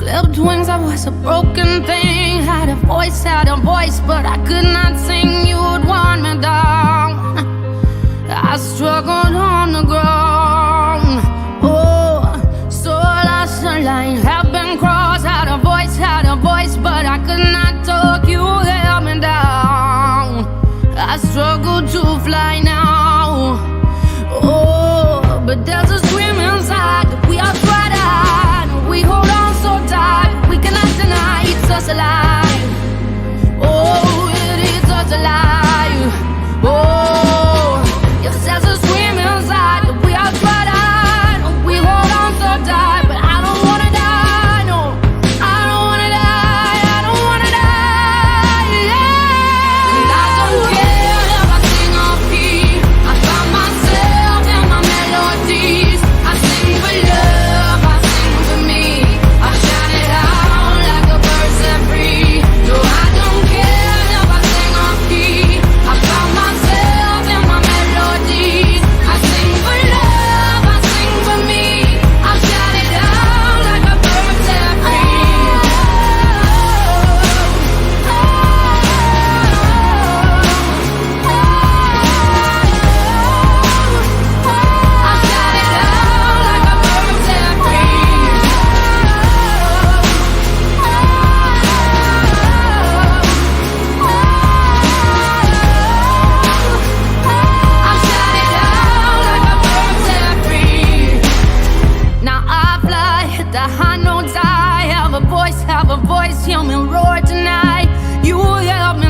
Clipped wings, I was a broken thing. Had a voice, but I could not sing. You would want me down. I struggled on the ground. Oh, so lost a line, have been crossed. Had a voice, but I could not talk. You held me down. I struggle to fly now. Oh, but there's a scream inside that we are frightened. We hold on so tight, we cannot deny it's us alive. Oh, it is us alive. Oh, yes, there's a scream inside that we are frightened. We hold on so tight, but I don't wanna die. No, I don't wanna die. I don't wanna die. Yeah. And I don't care if I sing off key. I found myself in my melodies. I sing for love, I sing for me. I shout it out like a bird set free. No, I don't care if I sing off key. I found myself in my melodies. I sing for love, I sing for me. I shout it out like a bird set free. I shout it out like a bird set free. I shout it out like a bird set free. Now I fly, hit the high notes. I have a voice, hear me roar tonight. You help me